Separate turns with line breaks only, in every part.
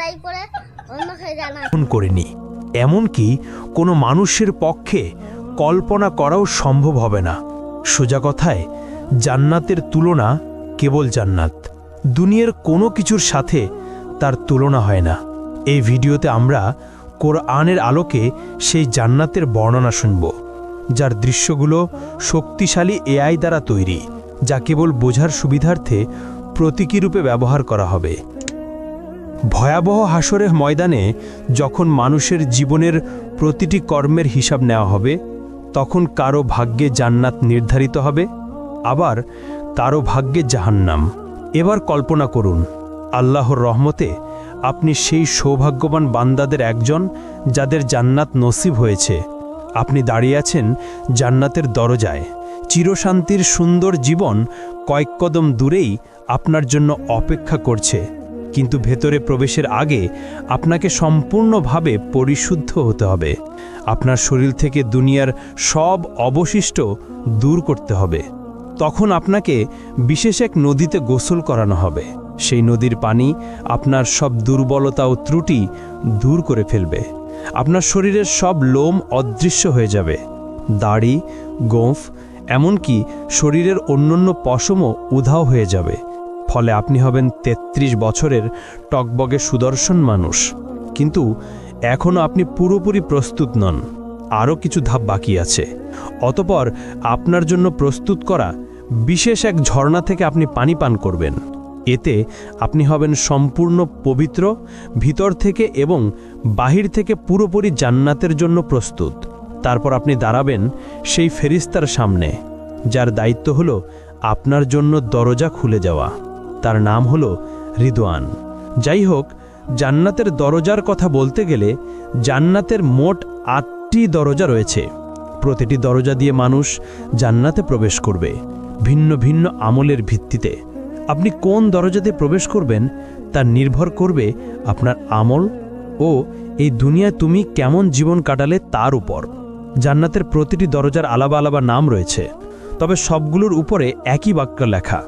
লড়াই করে অন্যকে জানা
করিনি, এমনকি কোনো মানুষের পক্ষে কল্পনা করাও সম্ভব হবে না। সোজা কথায়, জান্নাতের তুলনা কেবল জান্নাত, দুনিয়ার কোনো কিছুর সাথে তার তুলনা হয় না। এই ভিডিওতে আমরা কোরআনের আলোকে সেই জান্নাতের বর্ণনা শুনব, যার দৃশ্যগুলো শক্তিশালী এআই দ্বারা তৈরি, যা কেবল বোঝার সুবিধার্থে প্রতীকী রূপে ব্যবহার করা হবে। ভয়াবহ হাসরের ময়দানে যখন মানুষের জীবনের প্রতিটি কর্মের হিসাব নেওয়া হবে, তখন কারো ভাগ্যে জান্নাত নির্ধারিত হবে, আবার কারো ভাগ্যে জাহান্নাম। এবার কল্পনা করুন, আল্লাহর রহমতে আপনি সেই সৌভাগ্যবান বান্দাদের একজন যাদের জান্নাত নসিব হয়েছে। আপনি দাঁড়িয়ে আছেন জান্নাতের দরজায়। চিরশান্তির সুন্দর জীবন কয়েক কদম দূরেই আপনার জন্য অপেক্ষা করছে, কিন্তু ভেতরে প্রবেশের আগে আপনাকে সম্পূর্ণভাবে পরিশুদ্ধ হতে হবে। আপনার শরীর থেকে দুনিয়ার সব অবশিষ্ট দূর করতে হবে। তখন আপনাকে বিশেষ এক নদীতে গোসল করানো হবে। সেই নদীর পানি আপনার সব দুর্বলতা ও ত্রুটি দূর করে ফেলবে। আপনার শরীরের সব লোম অদৃশ্য হয়ে যাবে, দাড়ি, গোঁফ, এমনকি শরীরের অন্যান্য পশমও উধাও হয়ে যাবে। ফলে আপনি হবেন ৩৩ বছরের টকবগে সুদর্শন মানুষ। কিন্তু এখনও আপনি পুরোপুরি প্রস্তুত নন, আরও কিছু ধাপ বাকি আছে। অতঃপর আপনার জন্য প্রস্তুত করা বিশেষ এক ঝর্ণা থেকে আপনি পানি পান করবেন। এতে আপনি হবেন সম্পূর্ণ পবিত্র, ভিতর থেকে এবং বাহির থেকে পুরোপুরি জান্নাতের জন্য প্রস্তুত। তারপর আপনি দাঁড়াবেন সেই ফেরেশতার সামনে, যার দায়িত্ব হলো আপনার জন্য দরজা খুলে যাওয়া। তার নাম হলো রিদওয়ান। যাই হোক, জান্নাতের দরজার কথা বলতে গেলে জান্নাতের মোট ৮টি দরজা রয়েছে। প্রতিটি দরজা দিয়ে মানুষ জান্নাতে প্রবেশ করবে ভিন্ন ভিন্ন আমলের ভিত্তিতে। আপনি কোন দরজাতে প্রবেশ করবেন তা নির্ভর করবে আপনার আমল ও এই দুনিয়ায় তুমি কেমন জীবন কাটালে তার উপর। জান্নাতের প্রতিটি দরজার আলাদা আলাদা নাম রয়েছে, তবে সবগুলোর উপরে একই বাক্য লেখা,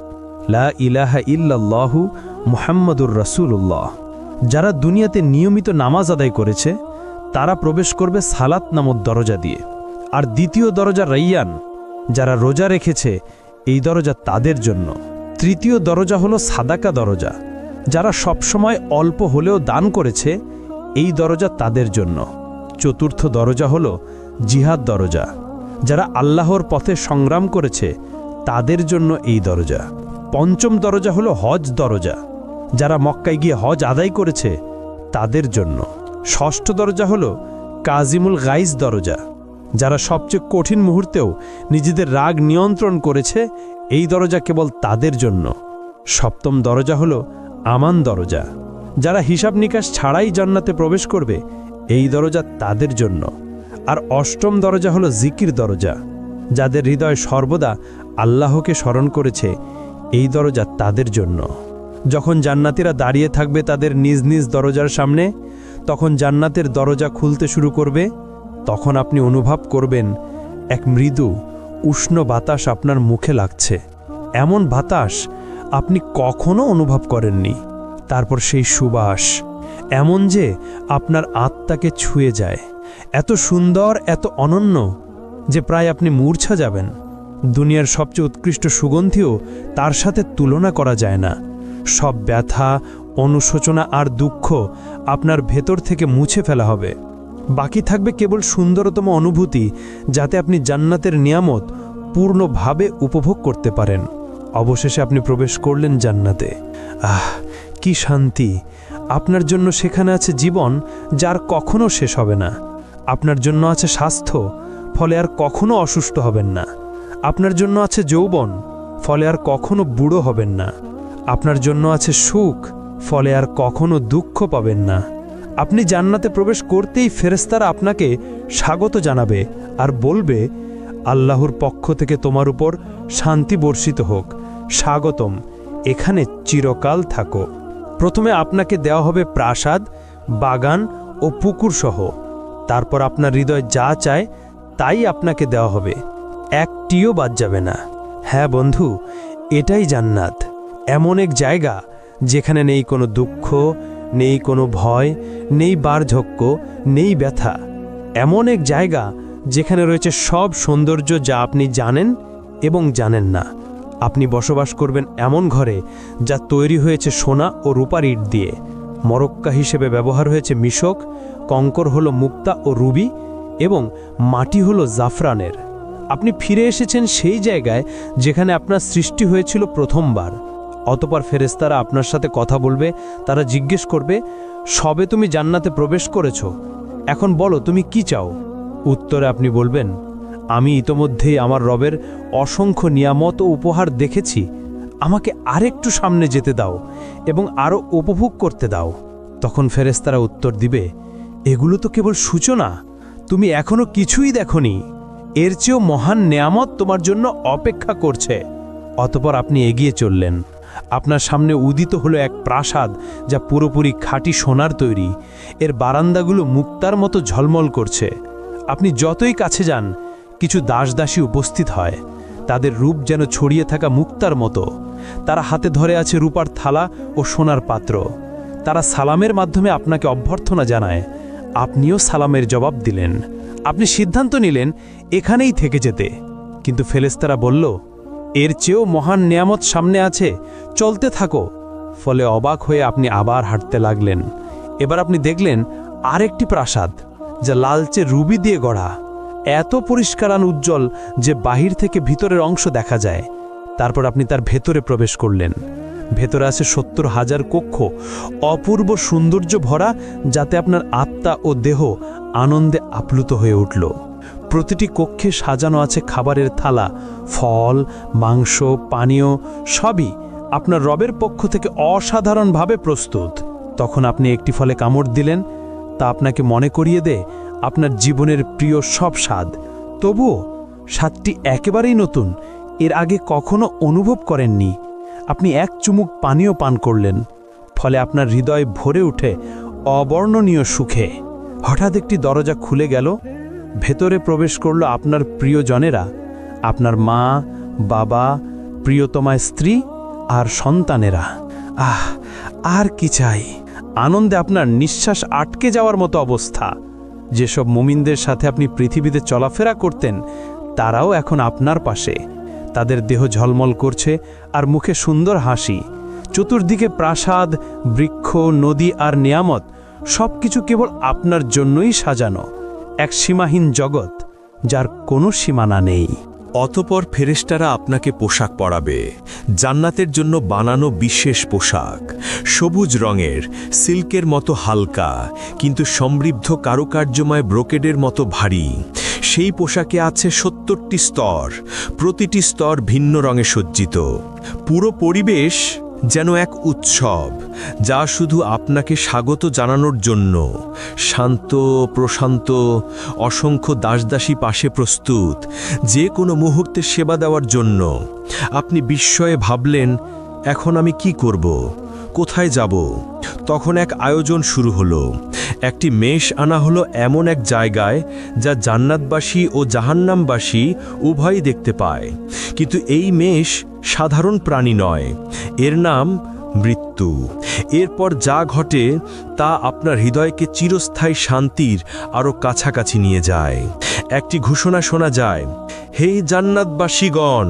লা ইলাহা ইল্লাল্লাহু মুহাম্মাদুর রাসূলুল্লাহ। যারা দুনিয়াতে নিয়মিত নামাজ আদায় করেছে তারা প্রবেশ করবে সালাত নামক দরজা দিয়ে। আর দ্বিতীয় দরজা রাইয়ান, যারা রোজা রেখেছে এই দরজা তাদের জন্য। তৃতীয় দরজা হলো সাদাকা দরজা, যারা সবসময় অল্প হলেও দান করেছে এই দরজা তাদের জন্য। চতুর্থ দরজা হলো জিহাদ দরজা, যারা আল্লাহর পথে সংগ্রাম করেছে তাদের জন্য এই দরজা। পঞ্চম দরজা হলো হজ দরজা, যারা মক্কায় গিয়ে হজ আদায় করেছে তাদের জন্য। ষষ্ঠ দরজা হলো কাজিমুল গাইজ দরজা, যারা সবচেয়ে কঠিন মুহূর্তেও নিজেদের রাগ নিয়ন্ত্রণ করেছে এই দরজা কেবল তাদের জন্য। সপ্তম দরজা হলো আমান দরজা, যারা হিসাব নিকাশ ছাড়াই জান্নাতে প্রবেশ করবে এই দরজা তাদের জন্য। আর অষ্টম দরজা হলো জিকির দরজা, যাদের হৃদয় সর্বদা আল্লাহকে স্মরণ করেছে এই দরজা তাদের জন্য। যখন জান্নাতীরা দাঁড়িয়ে থাকবে তাদের নিজ নিজ দরজার সামনে, তখন জান্নাতের দরজা খুলতে শুরু করবে। তখন আপনি অনুভব করবেন এক মৃদু উষ্ণ বাতাস আপনার মুখে লাগছে। এমন বাতাস আপনি কখনো অনুভব করেননি। তারপর সেই সুবাস এমন যে আপনার আত্মাকে ছুঁয়ে যায়, এত সুন্দর, এত অনন্য যে প্রায় আপনি মূর্ছা যাবেন। দুনিয়ার সবচেয়ে উৎকৃষ্ট সুগন্ধিও তার সাথে তুলনা করা যায় না। সব ব্যথা, অনুশোচনা আর দুঃখ আপনার ভেতর থেকে মুছে ফেলা হবে। বাকি থাকবে কেবল সুন্দরতম অনুভূতি, যাতে আপনি জান্নাতের নিয়ামত পূর্ণভাবে উপভোগ করতে পারেন। অবশেষে আপনি প্রবেশ করলেন জান্নাতে। আহ, কি শান্তি! আপনার জন্য সেখানে আছে জীবন, যার কখনো শেষ হবে না। আপনার জন্য আছে স্বাস্থ্য, ফলে আর কখনো অসুস্থ হবেন না। আপনার জন্য আছে যৌবন, ফলে আর কখনো বুড়ো হবেন না। আপনার জন্য আছে সুখ, ফলে আর কখনো দুঃখ পাবেন না। আপনি জান্নাতে প্রবেশ করতেই ফেরেশতারা আপনাকে স্বাগত জানাবে আর বলবে, আল্লাহর পক্ষ থেকে তোমার উপর শান্তি বর্ষিত হোক, স্বাগতম, এখানে চিরকাল থাকো। প্রথমে আপনাকে দেওয়া হবে প্রাসাদ, বাগান ও পুকুর সহ। তারপর আপনার হৃদয় যা চায় তাই আপনাকে দেওয়া হবে, একটিও বাদ যাবে না। হ্যাঁ বন্ধু, এটাই জান্নাত, এমন এক জায়গা যেখানে নেই কোনো দুঃখ, নেই কোনো ভয়, নেই বার্ধক্য, নেই ব্যথা। এমন এক জায়গা যেখানে রয়েছে সব সৌন্দর্য যা আপনি জানেন এবং জানেন না। আপনি বসবাস করবেন এমন ঘরে যা তৈরি হয়েছে সোনা ও রূপার ইট দিয়ে। মরক্কা হিসেবে ব্যবহার হয়েছে মিশক, কঙ্কর হলো মুক্তা ও রুবি এবং মাটি হলো জাফরানের। আপনি ফিরে এসেছেন সেই জায়গায় যেখানে আপনার সৃষ্টি হয়েছিল প্রথমবার। অতঃপর ফেরেশতারা আপনার সাথে কথা বলবে। তারা জিজ্ঞেস করবে, সবে তুমি জান্নাতে প্রবেশ করেছ, এখন বলো তুমি কি চাও। উত্তরে আপনি বলবেন, আমি ইতোমধ্যেই আমার রবের অসংখ্য নিয়ামত ও উপহার দেখেছি, আমাকে আরেকটু সামনে যেতে দাও এবং আরও উপভোগ করতে দাও। তখন ফেরেশতারা উত্তর দিবে, এগুলো তো কেবল সূচনা, তুমি এখনো কিছুই দেখনি, এর চেয়েও মহান নেয়ামত তোমার জন্য অপেক্ষা করছে। অতঃপর আপনি এগিয়ে চললেন। আপনার সামনে উদিত হলো এক প্রাসাদ যা পুরোপুরি খাঁটি সোনার তৈরি। এর বারান্দাগুলো মুক্তার মতো ঝলমল করছে। আপনি যতই কাছে যান, কিছু দাসদাসী উপস্থিত হয়। তাদের রূপ যেন ছড়িয়ে থাকা মুক্তার মতো। তারা হাতে ধরে আছে রূপার থালা ও সোনার পাত্র। তারা সালামের মাধ্যমে আপনাকে অভ্যর্থনা জানায়। আপনিও সালামের জবাব দিলেন। আপনি সিদ্ধান্ত নিলেন এখানেই থেকে যেতে, কিন্তু ফেরেশতারা বলল, এর চেয়েও মহান নেয়ামত সামনে আছে, চলতে থাকো। ফলে অবাক হয়ে আপনি আবার হাঁটতে লাগলেন। এবার আপনি দেখলেন আরেকটি প্রাসাদ যা লালচে রুবি দিয়ে গড়া, এত পরিষ্কার আর উজ্জ্বল যে বাহির থেকে ভিতরের অংশ দেখা যায়। তারপর আপনি তার ভেতরে প্রবেশ করলেন। ভেতরে আছে ৭০,০০০ কক্ষ, অপূর্ব সৌন্দর্য ভরা, যাতে আপনার আত্মা ও দেহ আনন্দে আপ্লুত হয়ে উঠল। প্রতিটি কক্ষে সাজানো আছে খাবারের থালা, ফল, মাংস, পানীয়, সবই আপনার রবের পক্ষ থেকে অসাধারণভাবে প্রস্তুত। তখন আপনি একটি ফলে কামড় দিলেন, তা আপনাকে মনে করিয়ে দেয় আপনার জীবনের প্রিয় সব স্বাদ। তবুও স্বাদটি একেবারেই নতুন, এর আগে কখনো অনুভব করেননি। আপনি এক চুমুক পানীয় পান করলেন, ফলে আপনার হৃদয় ভরে ওঠে অবর্ণনীয় সুখে। হঠাৎ একটি দরজা খুলে গেল। ভেতরে প্রবেশ করল আপনার প্রিয়জনেরা, আপনার মা, বাবা, প্রিয়তমা স্ত্রী আর সন্তানেরা। আর কি চাই! আনন্দে আপনার নিঃশ্বাস আটকে যাওয়ার মতো অবস্থা। যেসব মুমিনদের সাথে আপনি পৃথিবীতে চলাফেরা করতেন, তারাও এখন আপনার পাশে। তাদের দেহ ঝলমল করছে আর মুখে সুন্দর হাসি। চতুর্দিকে প্রাসাদ, বৃক্ষ, নদী আর নিয়ামত, সবকিছু কেবল আপনার জন্যই সাজানো। এক সীমাহীন জগৎ যার কোনো সীমানা নেই।
অতঃপর ফেরেশতারা আপনাকে পোশাক পরাবে, জান্নাতের জন্য বানানো বিশেষ পোশাক, সবুজ রঙের, সিল্কের মতো হালকা কিন্তু সমৃদ্ধ কারুকার্যময় ব্রোকেডের মতো ভারী। সেই পোশাকে আছে ৭০টি স্তর, প্রতিটি স্তর ভিন্ন রঙে সজ্জিত। পুরো পরিবেশ যেন এক উৎসব, যা শুধু আপনাকে স্বাগত জানানোর জন্য। শান্ত, প্রশান্ত, অসংখ্য দাসদাসী পাশে প্রস্তুত, যে কোনো মুহূর্তে সেবা দেওয়ার জন্য। আপনি বিস্ময়ে ভাবলেন, এখন আমি কি করব, কোথায় যাব? তখন এক আয়োজন শুরু হলো। একটি মেষ আনা হলো এমন এক জায়গায় যা জান্নাতবাসী ও জাহান্নামবাসী উভয়ই দেখতে পায়। কিন্তু এই মেষ সাধারণ প্রাণী নয়, এর নাম মৃত্যু। এরপর যা ঘটে তা আপনার হৃদয়কে চিরস্থায়ী শান্তির আরও কাছাকাছি নিয়ে যায়। একটি ঘোষণা শোনা যায়, হে জান্নাতবাসীগণ,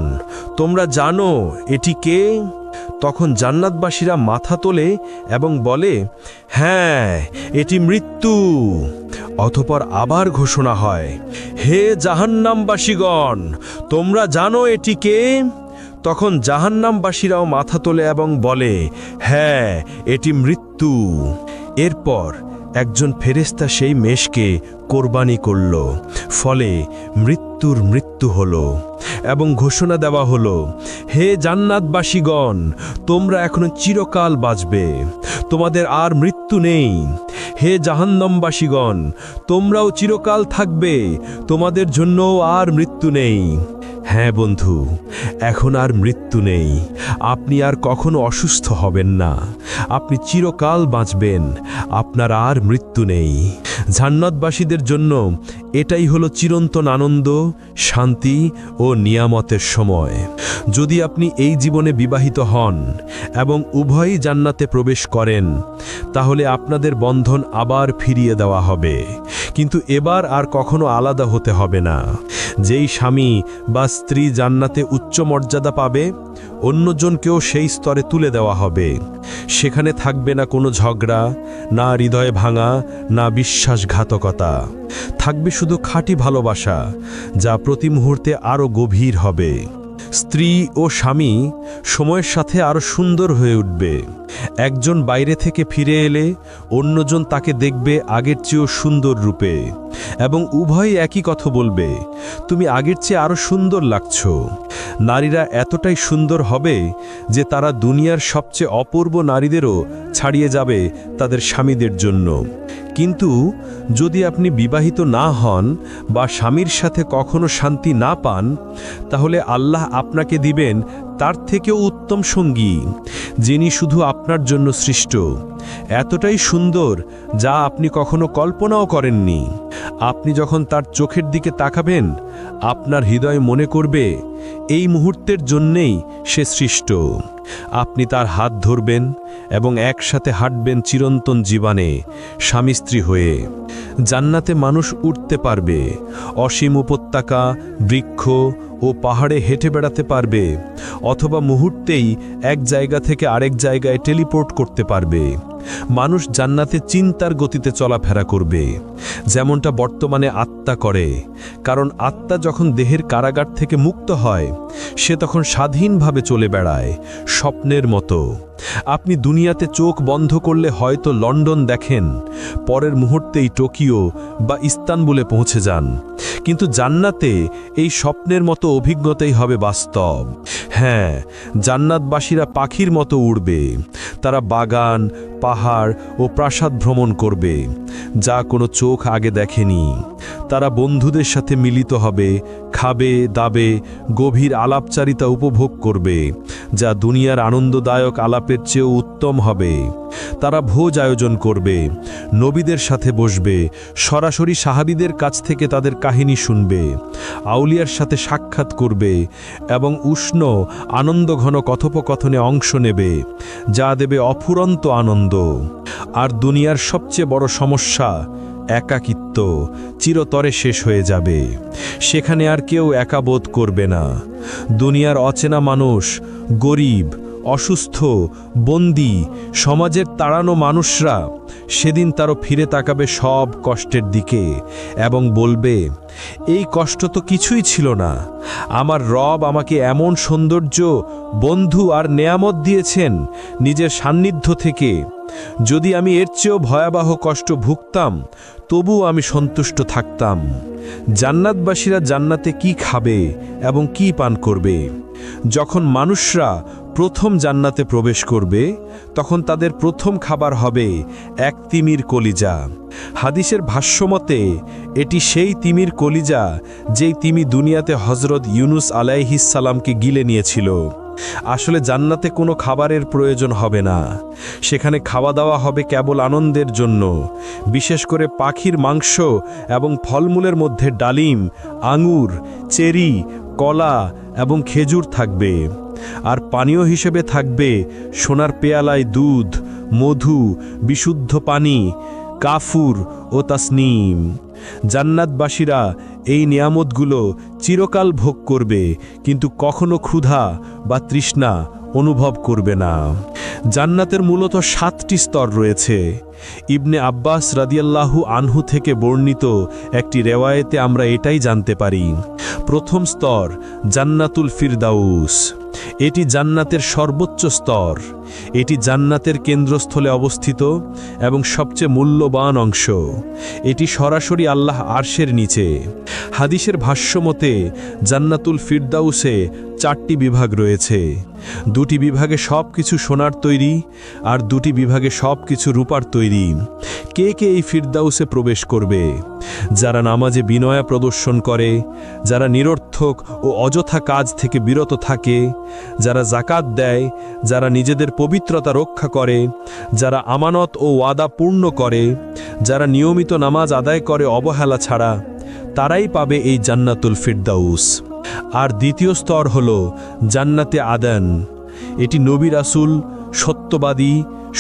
তোমরা জানো এটি কে? তখন জান্নাতবাসীরা মাথা তোলে এবং বলে, হ্যাঁ, এটি মৃত্যু। অতঃপর আবার ঘোষণা হয়, হে জাহান্নামবাসীগণ, তোমরা জানো এটি কে? তখন জাহান্নামবাসীরাও মাথা তোলে এবং বলে, হ্যাঁ, এটি মৃত্যু। এরপর একজন ফেরেশতা সেই মেষকে কোরবানি করল, ফলে মৃত্যুর মৃত্যু হলো এবং ঘোষণা দেওয়া হলো, হে জান্নাতবাসীগণ, তোমরা এখনো চিরকাল বাঁচবে, তোমাদের আর মৃত্যু নেই। হে জাহান্নামবাসীগণ, তোমরাও চিরকাল থাকবে, তোমাদের জন্যও আর মৃত্যু নেই। হ্যাঁ বন্ধু, এখন আর মৃত্যু নেই, আপনি আর কখনো অসুস্থ হবেন না, আপনি চিরকাল বাঁচবেন, আপনার আর মৃত্যু নেই। জান্নাতবাসীদের জন্য এটাই হলো চিরন্তন আনন্দ, শান্তি ও নিয়ামতের সময়। যদি আপনি এই জীবনে বিবাহিত হন এবং উভয়ই জান্নাতে প্রবেশ করেন, তাহলে আপনাদের বন্ধন আবার ফিরিয়ে দেওয়া হবে, কিন্তু এবার আর কখনো আলাদা হতে হবে না। যেই স্বামী বা স্ত্রী জান্নাতে উচ্চ মর্যাদা পাবে, অন্যজনকেও সেই স্তরে তুলে দেওয়া হবে। সেখানে থাকবে না কোনো ঝগড়া, না হৃদয় ভাঙা, না বিশ্বাসঘাতকতা। থাকবে শুধু খাঁটি ভালোবাসা, যা প্রতি মুহূর্তে আরও গভীর হবে। স্ত্রী ও স্বামী সময়ের সাথে আরও সুন্দর হয়ে উঠবে। একজন বাইরে থেকে ফিরে এলে অন্যজন তাকে দেখবে আগের চেয়েও সুন্দর রূপে, এবং উভয়ই একই কথা বলবে, তুমি আগের চেয়ে আরও সুন্দর লাগছো। নারীরা এতটাই সুন্দর হবে যে তারা দুনিয়ার সবচেয়ে অপূর্ব নারীদেরও ছাড়িয়ে যাবে তাদের স্বামীদের জন্য। কিন্তু যদি আপনি বিবাহিত না হন বা স্বামীর সাথে কখনো শান্তি না পান, তাহলে আল্লাহ আপনাকে দিবেন তার থেকেও উত্তম সঙ্গী, যিনি শুধু আপনার জন্য সৃষ্ট, এতটাই সুন্দর যা আপনি কখনো কল্পনাও করেননি। আপনি যখন তার চোখের দিকে তাকাবেন, আপনার হৃদয় মনে করবে এই মুহূর্তের জন্যেই সে সৃষ্ট। আপনি তার হাত ধরবেন এবং একসাথে হাঁটবেন চিরন্তন জীবনে স্বামী স্ত্রী হয়ে। জান্নাতে মানুষ উঠতে পারবে, অসীম উপত্যকা, বৃক্ষ ও পাহাড়ে হেঁটে বেড়াতে পারবে, অথবা মুহূর্তেই এক জায়গা থেকে আরেক জায়গায় টেলিপোর্ট করতে পারবে। মানুষ জান্নাতে চিন্তার গতিতে চলাফেরা করবে, যেমনটা বর্তমানে আত্মা করে। কারণ আত্মা যখন দেহের কারাগার থেকে মুক্ত হয়, সে তখন স্বাধীনভাবে চলে বেড়ায়, স্বপ্নের মতো। আপনি দুনিয়াতে চোখ বন্ধ করলে হয়তো লন্ডন দেখেন, পরের মুহূর্তেই টোকিও বা ইস্তানবুলে পৌঁছে যান, কিন্তু জান্নাতে এই স্বপ্নের মতো অভিজ্ঞতাই হবে বাস্তব। হ্যাঁ, জান্নাতবাসীরা পাখির মতো উড়বে। তারা বাগান, পাহাড় ও প্রাসাদ ভ্রমণ করবে, যা কোনো চোখ আগে দেখেনি। তারা বন্ধুদের সাথে মিলিত হবে, খাবে, দাবে, গভীর আলাপচারিতা উপভোগ করবে, যা দুনিয়ার আনন্দদায়ক আলাপের চেয়েও উত্তম হবে। তারা ভোজ আয়োজন করবে, নবীদের সাথে বসবে, সরাসরি সাহাবীদের কাছ থেকে তাদের কাহিনী শুনবে, আউলিয়ার সাথে সাক্ষাৎ করবে এবং উষ্ণ আনন্দঘন কথোপকথনে অংশ নেবে, যা দেবে অফুরন্ত আনন্দ। আর দুনিয়ার সবচেয়ে বড় সমস্যা একাকিত্ব চিরতরে শেষ হয়ে যাবে। সেখানে আর কেউ একা বোধ করবে না। দুনিয়ার অচেনা মানুষ, গরিব, অসুস্থ, বন্দী, সমাজের তাড়ানো মানুষরা সেদিন তারও ফিরে তাকাবে সব কষ্টের দিকে এবং বলবে, এই কষ্ট তো কিছুই ছিল না। আমার রব আমাকে এমন সৌন্দর্য, বন্ধু আর নেয়ামত দিয়েছেন নিজের সান্নিধ্য থেকে। যদি আমি এর চেয়েও ভয়াবহ কষ্ট ভুগতাম, তবুও আমি সন্তুষ্ট থাকতাম। জান্নাতবাসীরা জান্নাতে কি খাবে এবং কি পান করবে? যখন মানুষরা প্রথম জান্নাতে প্রবেশ করবে, তখন তাদের প্রথম খাবার হবে এক তিমির কলিজা। হাদিসের ভাষ্যমতে এটি সেই তিমির কলিজা যেই তিমি দুনিয়াতে হজরত ইউনুস আলাইহিস সালামকে গিলে নিয়েছিল। আসলে জান্নাতে কোনো খাবারের প্রয়োজন হবে না। সেখানে খাওয়া দাওয়া হবে কেবল আনন্দের জন্য। বিশেষ করে পাখির মাংস এবং ফলমূলের মধ্যে ডালিম, আঙুর, চেরি, কলা এবং খেজুর থাকবে। আর পানীয় হিসেবে থাকবে সোনার পেয়ালায় দুধ, মধু, বিশুদ্ধ পানি, কাফুর ও তাসনিম। জান্নাতবাসীরা এই নিয়ামতগুলো চিরকাল ভোগ করবে, কিন্তু কখনো ক্ষুধা বা তৃষ্ণা অনুভব করবে না। জান্নাতের মূলত 7টি স্তর রয়েছে। ইবনে আব্বাস রাদিয়াল্লাহু আনহু থেকে বর্ণিত একটি রেওয়ায়েতে আমরা এটাই জানতে পারি। প্রথম স্তর জান্নাতুল ফিরদাউস। এটি জান্নাতের সর্বোচ্চ স্তর। এটি জান্নাতের কেন্দ্রস্থলে অবস্থিত এবং সবচেয়ে মূল্যবান অংশ। এটি সরাসরি আল্লাহ আরশের নিচে। হাদিসের ভাষ্যমতে জান্নাতুল ফিরদাউসে 4টি বিভাগ রয়েছে। 2টি বিভাগে সব কিছু সোনার তৈরি আর 2টি বিভাগে সব কিছু রূপার তৈরি। কে কে এই ফিরদাউসে প্রবেশ করবে? যারা নামাজে বিনয় প্রদর্শন করে, যারা নিরর্থক ও অযথা কাজ থেকে বিরত থাকে, যারা যাকাত দেয়, যারা নিজেদের পবিত্রতা রক্ষা করে, যারা আমানত ও ওয়াদা পূর্ণ করে, যারা নিয়মিত নামাজ আদায় করে অবহেলা ছাড়া, তারাই পাবে এই জান্নাতুল ফিরদাউস। আর দ্বিতীয় স্তর হল জান্নাতে আদান। এটি নবী রাসূল, সত্যবাদী,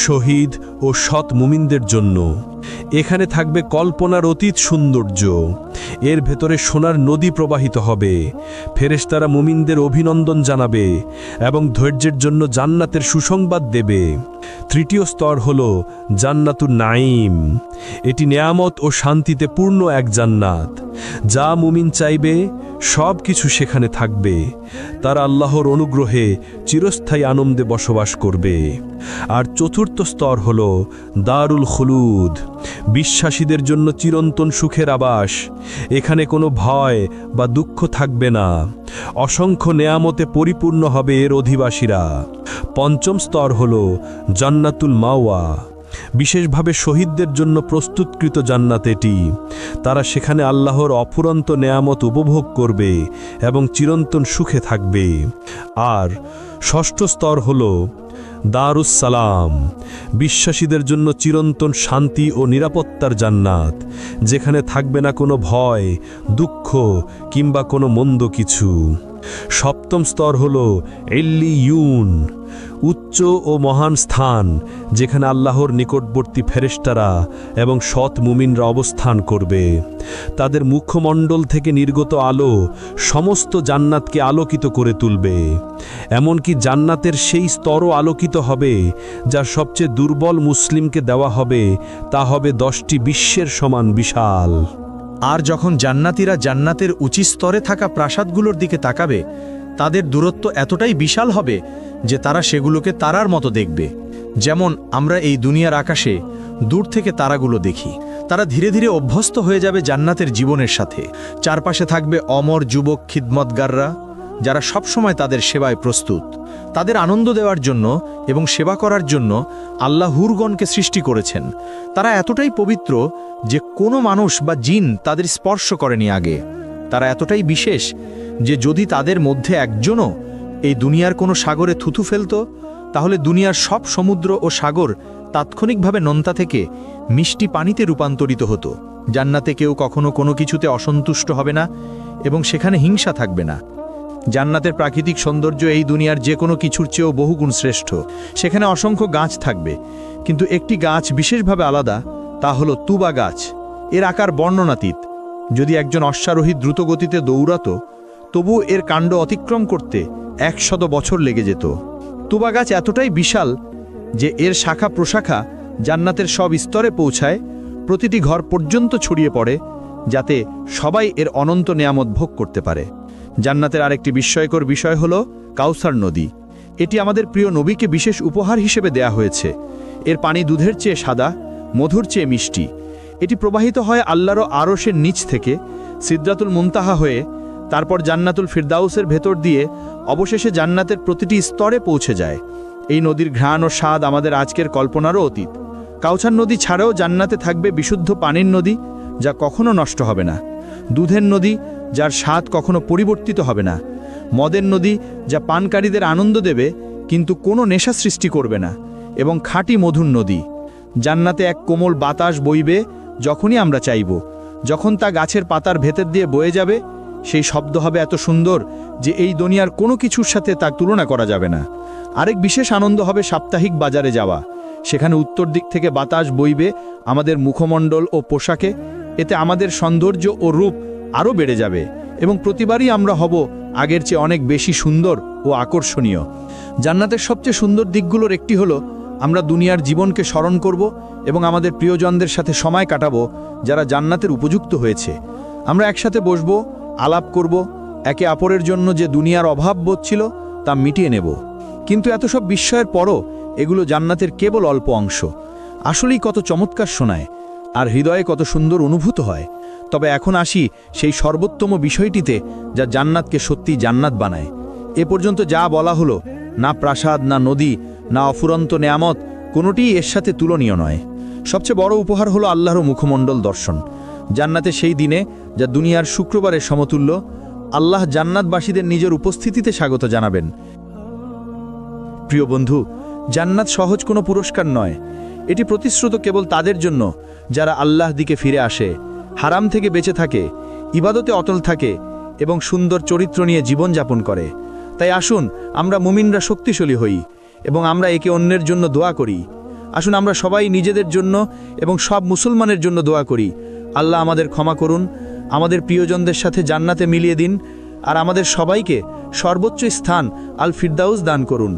শহীদ ও সৎ মুমিনদের জন্য। এখানে থাকবে কল্পনার অতীত সৌন্দর্য। এর ভেতরে সোনার নদী প্রবাহিত হবে, ফেরেশতারা মুমিনদের অভিনন্দন জানাবে এবং ধৈর্যের জন্য জান্নাতের সুসংবাদ দেবে। তৃতীয় স্তর হল জান্নাতুন নাঈম। এটি নেয়ামত ও শান্তিতে পূর্ণ এক জান্নাত। যা মুমিন চাইবে সব কিছু সেখানে থাকবে। তারা আল্লাহর অনুগ্রহে চিরস্থায়ী আনন্দে বসবাস করবে। আর চতুর্থ স্তর হল দারুল খুলুদ, বিশ্বাসীদের জন্য চিরন্তন সুখের আবাস। এখানে কোনো ভয় বা দুঃখ থাকবে না। অসংখ্য নেয়ামতে পরিপূর্ণ হবে এর অধিবাসীরা। পঞ্চম স্তর হল জান্নাতুল মাওয়া, বিশেষভাবে শহীদদের জন্য প্রস্তুতকৃত জান্নাত এটি। তারা সেখানে আল্লাহর অফুরন্ত নেয়ামত উপভোগ করবে এবং চিরন্তন সুখে থাকবে। আর ষষ্ঠ স্তর হল দারুস সালাম, বিশ্বাসীদের জন্য চিরন্তন শান্তি ও নিরাপত্তার জান্নাত, যেখানে থাকবে না কোনো ভয়, দুঃখ কিংবা কোনো মন্দ কিছু। সপ্তম স্তর হল ইল্লিয়ুন, উচ্চ ও মহান স্থান, যেখানে আল্লাহর নিকটবর্তী ফেরেশতারা এবং সৎ মুমিনরা অবস্থান করবে। তাদের মুখমণ্ডল থেকে নির্গত আলো সমস্ত জান্নাতকে আলোকিত করে তুলবে। এমনকি জান্নাতের সেই স্তরও আলোকিত হবে যা সবচেয়ে দুর্বল মুসলিমকে দেওয়া হবে, তা হবে 10টি বিশ্বের সমান বিশাল।
আর যখন জান্নাতীরা জান্নাতের উঁচু স্তরে থাকা প্রাসাদগুলোর দিকে তাকাবে, তাদের দূরত্ব এতটাই বিশাল হবে যে তারা সেগুলোকে তারার মতো দেখবে, যেমন আমরা এই দুনিয়ার আকাশে দূর থেকে তারাগুলো দেখি। তারা ধীরে ধীরে অভ্যস্ত হয়ে যাবে জান্নাতের জীবনের সাথে। চারপাশে থাকবে অমর যুবক খিদমতগাররা, যারা সবসময় তাদের সেবায় প্রস্তুত। তাদের আনন্দ দেওয়ার জন্য এবং সেবা করার জন্য আল্লাহ হুরগণকে সৃষ্টি করেছেন। তারা এতটাই পবিত্র যে কোনো মানুষ বা জিন তাদের স্পর্শ করেনি আগে। তারা এতটাই বিশেষ যে যদি তাদের মধ্যে একজনও এই দুনিয়ার কোনো সাগরে থুথু ফেলত, তাহলে দুনিয়ার সব সমুদ্র ও সাগর তাৎক্ষণিকভাবে নোনতা থেকে মিষ্টি পানিতে রূপান্তরিত হতো। জান্নাতে কেউ কখনো কোনো কিছুতে অসন্তুষ্ট হবে না এবং সেখানে হিংসা থাকবে না। জান্নাতের প্রাকৃতিক সৌন্দর্য এই দুনিয়ার যে কোনো কিছুর চেয়েও বহুগুণ শ্রেষ্ঠ। সেখানে অসংখ্য গাছ থাকবে, কিন্তু একটি গাছ বিশেষভাবে আলাদা, তা হলো তুবা গাছ। এর আকার বর্ণনাতীত। যদি একজন অশ্বারোহী দ্রুতগতিতে দৌড়াতো, তবু এর কাণ্ড অতিক্রম করতে 100 বছর লেগে যেত। তুবা গাছ এতটাই বিশাল যে এর শাখা প্রশাখা জান্নাতের সব স্তরে পৌঁছায়, প্রতিটি ঘর পর্যন্ত ছড়িয়ে পড়ে, যাতে সবাই এর অনন্ত নেয়ামত ভোগ করতে পারে। জান্নাতের আরেকটি বিস্ময়কর বিষয় হলো কাউসার নদী। এটি আমাদের প্রিয় নবীকে বিশেষ উপহার হিসেবে দেয়া হয়েছে। এর পানি দুধের চেয়ে সাদা, মধুর চেয়ে মিষ্টি। এটি প্রবাহিত হয় আল্লাহর আরশের নিচ থেকে সিদরাতুল মুনতাহা হয়ে, তারপর জান্নাতুল ফিরদাউসের ভেতর দিয়ে অবশেষে জান্নাতের প্রতিটি স্তরে পৌঁছে যায়। এই নদীর ঘ্রাণ ও স্বাদ আমাদের আজকের কল্পনারও অতীত। কাউসার নদী ছাড়াও জান্নাতে থাকবে বিশুদ্ধ পানির নদী, যা কখনো নষ্ট হবে না। দুধের নদী, যার স্বাদ কখনো পরিবর্তিত হবে না। মদের নদী, যা পানকারীদের আনন্দ দেবে কিন্তু কোনো নেশা সৃষ্টি করবে না। এবং খাঁটি মধুর নদী। জান্নাতে এক কোমল বাতাস বইবে যখনই আমরা চাইব। যখন তা গাছের পাতার ভেতর দিয়ে বয়ে যাবে, সেই শব্দ হবে এত সুন্দর যে এই দুনিয়ার কোনো কিছুর সাথে তার তুলনা করা যাবে না। আরেক বিশেষ আনন্দ হবে সাপ্তাহিক বাজারে যাওয়া। সেখানে উত্তর দিক থেকে বাতাস বইবে আমাদের মুখমণ্ডল ও পোশাকে। এতে আমাদের সৌন্দর্য ও রূপ আরও বেড়ে যাবে এবং প্রতিবারই আমরা হব আগের চেয়ে অনেক বেশি সুন্দর ও আকর্ষণীয়। জান্নাতের সবচেয়ে সুন্দর দিকগুলোর একটি হলো আমরা দুনিয়ার জীবনকে স্মরণ করব এবং আমাদের প্রিয়জনদের সাথে সময় কাটাবো যারা জান্নাতের উপযুক্ত হয়েছে। আমরা একসাথে বসবো, আলাপ করব, একে অপরের জন্য যে দুনিয়ার অভাব বোধ ছিল তা মিটিয়ে নেব। কিন্তু এত সব বিস্ময়ের পরও এগুলো জান্নাতের কেবল অল্প অংশ। আসলেই কত চমৎকার শোনায় আর হৃদয়ে কত সুন্দর অনুভূত হয়। তবে এখন আসি সেই সর্বোত্তম বিষয়টিতে যা জান্নাতকে সত্যি জান্নাত বানায়। এ পর্যন্ত যা বলা হলো, না প্রাসাদ, না নদী, না অফুরন্ত নেয়ামত, কোনোটিই এর সাথে তুলনীয় নয়। সবচেয়ে বড় উপহার হলো আল্লাহর মুখমণ্ডল দর্শন। জান্নাতে সেই দিনে, যা দুনিয়ার শুক্রবারের সমতুল্য, আল্লাহ জান্নাতবাসীদের নিজের উপস্থিতিতে স্বাগত জানাবেন। প্রিয় বন্ধু, জান্নাত সহজ কোনো পুরস্কার নয়। এটি প্রতিশ্রুত কেবল তাদের জন্য যারা আল্লাহ দিকে ফিরে আসে, হারাম থেকে বেঁচে থাকে, ইবাদতে অটল থাকে এবং সুন্দর চরিত্র নিয়ে জীবনযাপন করে। তাই আসুন আমরা মুমিনরা শক্তিশালী হই এবং আমরা একে অন্যের জন্য দোয়া করি। আসুন আমরা সবাই নিজেদের জন্য এবং সব মুসলমানের জন্য দোয়া করি। আল্লাহ আমাদের ক্ষমা করুন, আমাদের প্রিয়জনদের সাথে জান্নাতে মিলিয়ে দিন, আর আমাদের সবাইকে সর্বোচ্চ স্থান আল ফিরদাউস দান করুন।